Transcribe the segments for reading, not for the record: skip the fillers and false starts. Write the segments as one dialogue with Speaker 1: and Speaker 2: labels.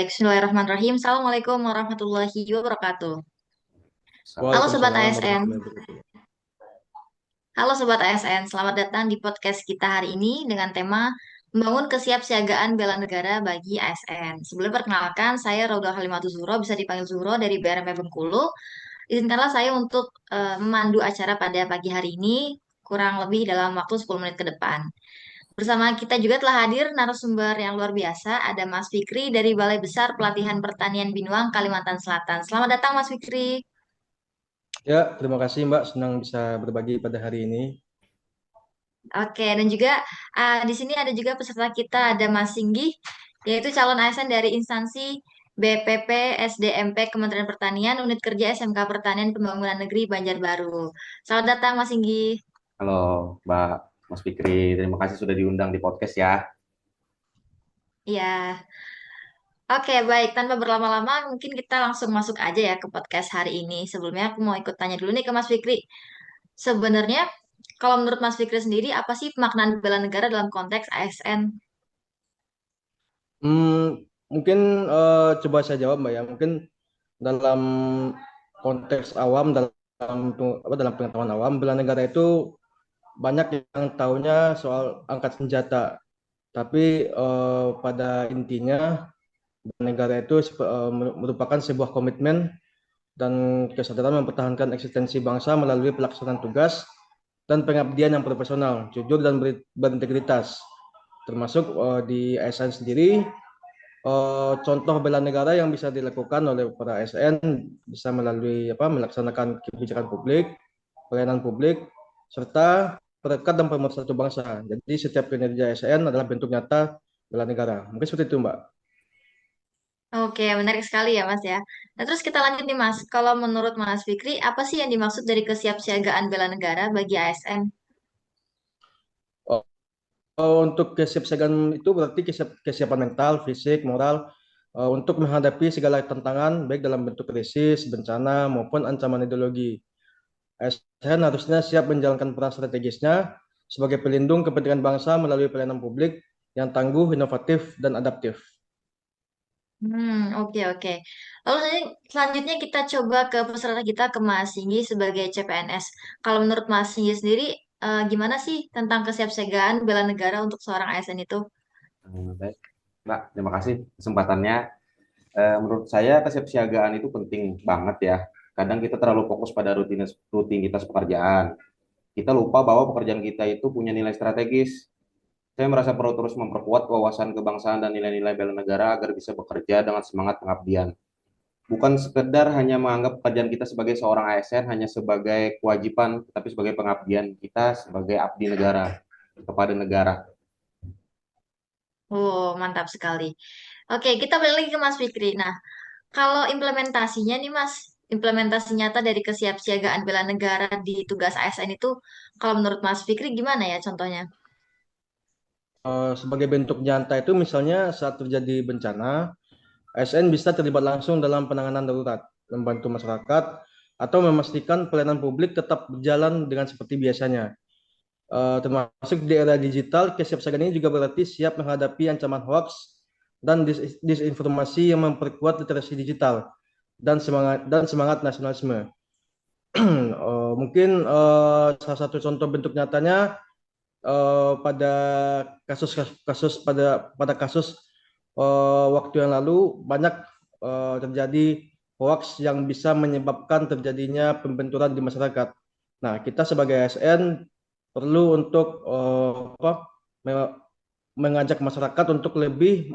Speaker 1: baik. Bismillahirrahmanirrahim. Assalamualaikum warahmatullahi wabarakatuh. Halo Sobat
Speaker 2: Waalaikumsalam
Speaker 1: ASN.
Speaker 2: warahmatullahi wabarakatuh.
Speaker 1: Halo Sobat ASN. Selamat datang di podcast kita hari ini dengan tema Membangun Kesiapsiagaan Bela Negara bagi ASN. Sebelum perkenalkan, saya Raudah Halimatus Zuhro, bisa dipanggil Zuhro dari BRMP Bengkulu. Izinkanlah saya untuk memandu acara pada pagi hari ini, kurang lebih dalam waktu 10 menit ke depan. Bersama kita juga telah hadir narasumber yang luar biasa, ada Mas Fikri dari Balai Besar Pelatihan Pertanian Binuang, Kalimantan Selatan. Selamat datang Mas Fikri.
Speaker 2: Ya, terima kasih Mbak, senang bisa berbagi pada hari ini.
Speaker 1: Oke, dan juga di sini ada juga peserta kita, ada Mas Singgi, yaitu calon ASN dari instansi BPP SDMP Kementerian Pertanian, Unit Kerja SMK Pertanian Pembangunan Negeri Banjarbaru. Selamat datang Mas Singgi.
Speaker 3: Halo, Mbak Mas Fikri. Terima kasih sudah diundang di podcast ya.
Speaker 1: Ya, oke baik. Tanpa berlama-lama, mungkin kita langsung masuk aja ya ke podcast hari ini. Sebelumnya aku mau ikut tanya dulu nih ke Mas Fikri. Sebenarnya, kalau menurut Mas Fikri sendiri, apa sih pemaknaan bela negara dalam konteks ASN?
Speaker 2: Mungkin coba saya jawab Mbak ya. Mungkin dalam konteks awam, dalam pengetahuan awam, bela negara itu banyak yang tahunya soal angkat senjata. Tapi pada intinya, bela negara itu merupakan sebuah komitmen dan kesadaran mempertahankan eksistensi bangsa melalui pelaksanaan tugas dan pengabdian yang profesional, jujur dan berintegritas. Termasuk di ASN sendiri, contoh bela negara yang bisa dilakukan oleh para ASN bisa melalui melaksanakan kebijakan publik, pelayanan publik, serta perekat dan pemersatu bangsa. Jadi setiap kinerja ASN adalah bentuk nyata bela negara. Mungkin seperti itu, Mbak.
Speaker 1: Oke, menarik sekali ya Mas ya. Nah terus kita lanjut nih Mas. Kalau menurut Mas Fikri, apa sih yang dimaksud dari kesiapsiagaan bela negara bagi ASN?
Speaker 2: Oh, untuk kesiapsiagaan itu berarti kesiapan mental, fisik, moral untuk menghadapi segala tantangan baik dalam bentuk krisis, bencana maupun ancaman ideologi. ASN harusnya siap menjalankan peran strategisnya sebagai pelindung kepentingan bangsa melalui pelayanan publik yang tangguh, inovatif, dan adaptif.
Speaker 1: Oke oke. Lalu selanjutnya kita coba ke peserta kita ke Mas Singgi sebagai CPNS. Kalau menurut Mas Singgi sendiri, gimana sih tentang kesiapsiagaan bela negara untuk seorang ASN itu?
Speaker 3: Baik, Mbak. Terima kasih kesempatannya. Menurut saya kesiapsiagaan itu penting banget ya. Kadang kita terlalu fokus pada rutinitas pekerjaan. Kita lupa bahwa pekerjaan kita itu punya nilai strategis. Saya merasa perlu terus memperkuat wawasan kebangsaan dan nilai-nilai bela negara agar bisa bekerja dengan semangat pengabdian. Bukan sekedar hanya menganggap pekerjaan kita sebagai seorang ASN hanya sebagai kewajiban, tapi sebagai pengabdian kita sebagai abdi negara kepada negara.
Speaker 1: Oh, mantap sekali. Oke, kita balik lagi ke Mas Fikri. Nah, kalau implementasinya nih Mas, implementasi nyata dari kesiapsiagaan bela negara di tugas ASN itu, kalau menurut Mas Fikri gimana ya contohnya?
Speaker 2: Sebagai bentuk nyata itu misalnya saat terjadi bencana, ASN bisa terlibat langsung dalam penanganan darurat, membantu masyarakat, atau memastikan pelayanan publik tetap berjalan dengan seperti biasanya. Termasuk di era digital, kesiapsiagaan ini juga berarti siap menghadapi ancaman hoax dan disinformasi yang memperkuat literasi digital dan semangat nasionalisme. Mungkin salah satu contoh bentuk nyatanya pada kasus pada kasus waktu yang lalu banyak terjadi hoax yang bisa menyebabkan terjadinya pembenturan di masyarakat. Nah, kita sebagai ASN perlu untuk mengajak masyarakat untuk lebih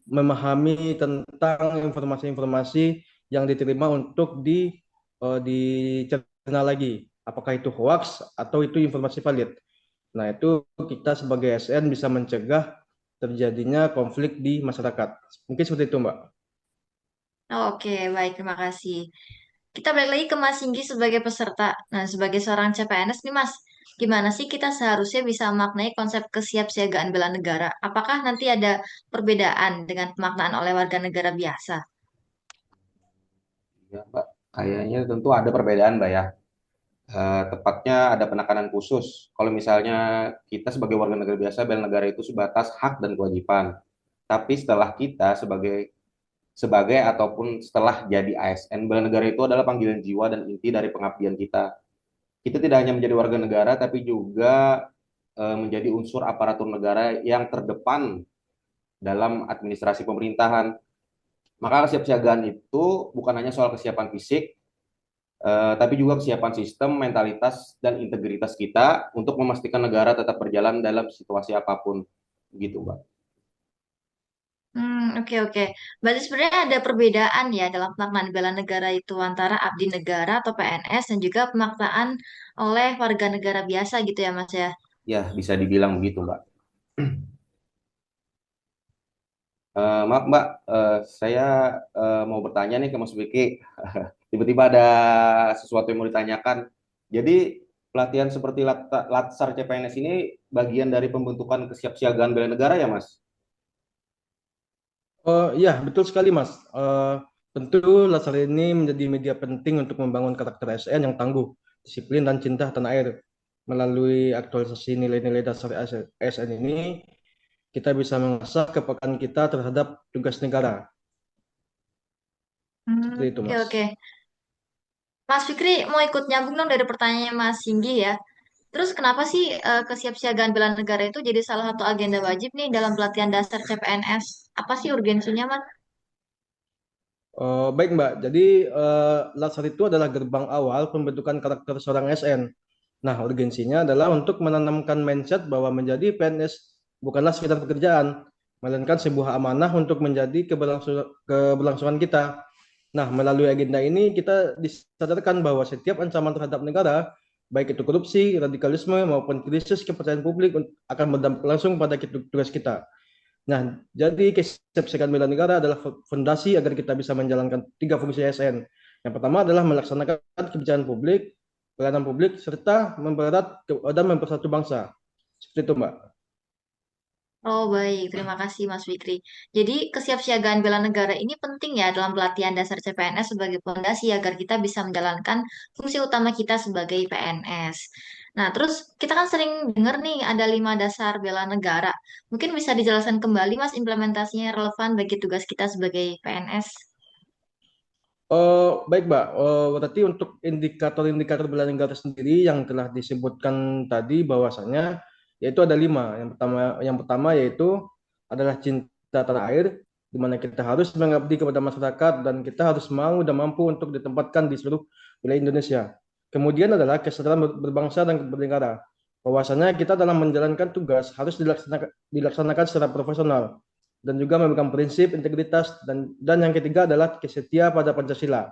Speaker 2: memahami tentang informasi-informasi yang diterima untuk dicerna lagi apakah itu hoax atau itu informasi valid. Nah, itu kita sebagai SN bisa mencegah terjadinya konflik di masyarakat. Mungkin seperti itu, Mbak.
Speaker 1: Oke, baik, terima kasih. Kita balik lagi ke Mas Singgi sebagai peserta. Nah, sebagai seorang CPNS nih Mas, gimana sih kita seharusnya bisa memaknai konsep kesiapsiagaan bela negara? Apakah nanti ada perbedaan dengan pemaknaan oleh warga negara biasa?
Speaker 3: Ya, Mbak. Kayaknya tentu ada perbedaan, Mbak ya. Tepatnya ada penekanan khusus. Kalau misalnya kita sebagai warga negara biasa, bela negara itu sebatas hak dan kewajiban. Tapi setelah kita sebagai ataupun setelah jadi ASN, bela negara itu adalah panggilan jiwa dan inti dari pengabdian kita. Kita tidak hanya menjadi warga negara, tapi juga menjadi unsur aparatur negara yang terdepan dalam administrasi pemerintahan. Maka kesiapsiagaan itu bukan hanya soal kesiapan fisik, tapi juga kesiapan sistem, mentalitas, dan integritas kita untuk memastikan negara tetap berjalan dalam situasi apapun. Gitu, Mbak.
Speaker 1: Oke oke. Berarti sebenarnya ada perbedaan ya dalam pemaknaan bela negara itu antara abdi negara atau PNS dan juga pemaknaan oleh warga negara biasa gitu ya Mas ya.
Speaker 3: Ya, bisa dibilang begitu, Mbak. Maaf, Mbak, saya mau bertanya nih ke Mas Vicky. Tiba-tiba ada sesuatu yang mau ditanyakan. Jadi, pelatihan seperti Latsar CPNS ini bagian dari pembentukan kesiapsiagaan bela negara ya, Mas?
Speaker 2: Ya, betul sekali, Mas. Tentu Laser ini menjadi media penting untuk membangun karakter ASN yang tangguh, disiplin, dan cinta tanah air. Melalui aktualisasi nilai-nilai dasar ASN ini, kita bisa mengasah kepekaan kita terhadap tugas negara. Seperti itu,
Speaker 1: Oke
Speaker 2: Mas.
Speaker 1: oke. Mas Fikri mau ikut nyambung dong dari pertanyaannya Mas Singgi ya. Terus kenapa sih kesiapsiagaan bela negara itu jadi salah satu agenda wajib nih dalam pelatihan dasar CPNS? Apa sih urgensinya Mas?
Speaker 2: Baik, Mbak. Jadi, Laser itu adalah gerbang awal pembentukan karakter seorang ASN. Nah, urgensinya adalah untuk menanamkan mindset bahwa menjadi PNS bukanlah sekedar pekerjaan, melainkan sebuah amanah untuk menjadi keberlangsungan kita. Nah, melalui agenda ini kita disadarkan bahwa setiap ancaman terhadap negara, baik itu korupsi, radikalisme, maupun krisis kepercayaan publik akan berdampak langsung pada tugas kita. Nah, jadi kesiapsiagaan bela negara adalah fondasi agar kita bisa menjalankan tiga fungsi ASN. Yang pertama adalah melaksanakan kebijakan publik, pelayanan publik, serta mempererat dan mempersatu bangsa. Seperti itu, Mbak.
Speaker 1: Oh baik, terima kasih Mas Fikri. Jadi kesiapsiagaan bela negara ini penting ya dalam pelatihan dasar CPNS sebagai fondasi agar kita bisa menjalankan fungsi utama kita sebagai PNS. Nah, terus kita kan sering dengar nih ada 5 dasar bela negara. Mungkin bisa dijelaskan kembali Mas implementasinya relevan bagi tugas kita sebagai PNS.
Speaker 2: Baik, Mbak. Berarti untuk indikator-indikator bela negara sendiri yang telah disebutkan tadi bahwasanya yaitu ada 5. Yang pertama yaitu adalah cinta tanah air, di mana kita harus mengabdi kepada masyarakat dan kita harus mau dan mampu untuk ditempatkan di seluruh wilayah Indonesia. Kemudian adalah kesadaran berbangsa dan bernegara, bahwasanya kita dalam menjalankan tugas harus dilaksanakan secara profesional dan juga memegang prinsip integritas dan yang ketiga adalah setia pada Pancasila.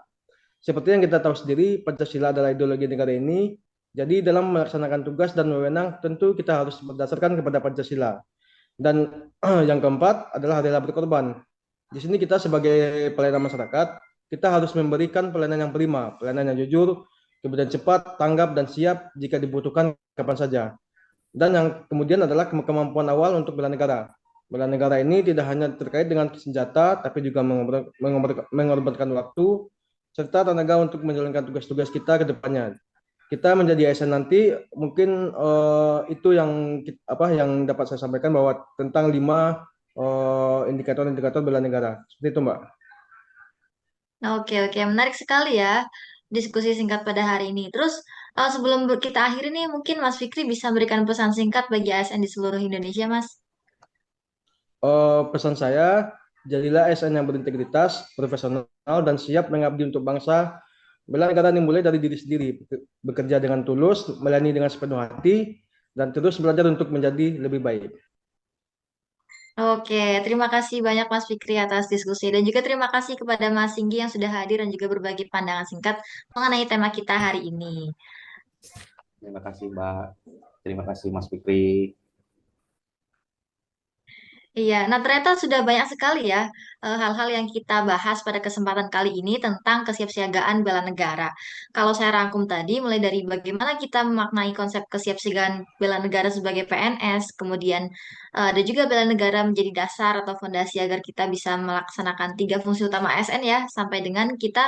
Speaker 2: Seperti yang kita tahu sendiri, Pancasila adalah ideologi negara ini. Jadi dalam melaksanakan tugas dan wewenang tentu kita harus berdasarkan kepada Pancasila. Dan yang keempat adalah rela berkorban. Di sini kita sebagai pelayanan masyarakat, kita harus memberikan pelayanan yang prima, pelayanan yang jujur, kemudian cepat, tanggap, dan siap jika dibutuhkan kapan saja. Dan yang kemudian adalah kemampuan awal untuk bela negara. Bela negara ini tidak hanya terkait dengan senjata, tapi juga mengorbankan waktu, serta tenaga untuk menjalankan tugas-tugas kita ke depannya. Kita menjadi ASN nanti, mungkin itu yang dapat saya sampaikan bahwa tentang 5 indikator-indikator bela negara. Seperti itu, Mbak.
Speaker 1: Oke, oke, menarik sekali ya diskusi singkat pada hari ini. Terus sebelum kita akhiri nih, mungkin Mas Fikri bisa berikan pesan singkat bagi ASN di seluruh Indonesia, Mas.
Speaker 2: Pesan saya, jadilah ASN yang berintegritas, profesional, dan siap mengabdi untuk bangsa. Bela negara dimulai dari diri sendiri, bekerja dengan tulus, melayani dengan sepenuh hati, dan terus belajar untuk menjadi lebih baik.
Speaker 1: Oke, terima kasih banyak Mas Fikri atas diskusi dan juga terima kasih kepada Mas Singgi yang sudah hadir dan juga berbagi pandangan singkat mengenai tema kita hari ini.
Speaker 3: Terima kasih, Mbak. Terima kasih, Mas Fikri.
Speaker 1: Iya, nah ternyata sudah banyak sekali ya hal-hal yang kita bahas pada kesempatan kali ini tentang kesiapsiagaan bela negara. Kalau saya rangkum tadi, mulai dari bagaimana kita memaknai konsep kesiapsiagaan bela negara sebagai PNS, kemudian ada juga bela negara menjadi dasar atau fondasi agar kita bisa melaksanakan 3 fungsi utama ASN ya, sampai dengan kita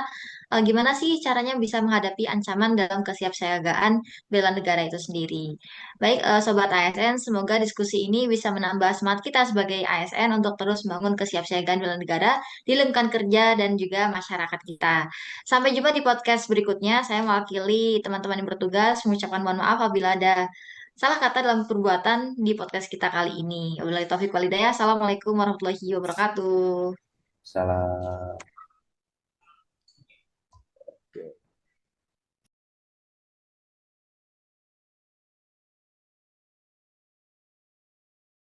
Speaker 1: gimana sih caranya bisa menghadapi ancaman dalam kesiapsiagaan bela negara itu sendiri. Baik, Sobat ASN, semoga diskusi ini bisa menambah semangat kita sebagai ASN untuk terus membangun kesiapsiagaan bela negara di lingkungan kerja dan juga masyarakat kita. Sampai jumpa di podcast berikutnya. Saya mewakili teman-teman yang bertugas mengucapkan mohon maaf apabila ada salah kata dalam perbuatan di podcast kita kali ini. Wabillahi taufiq walhidayah. Assalamualaikum warahmatullahi wabarakatuh.
Speaker 3: Salah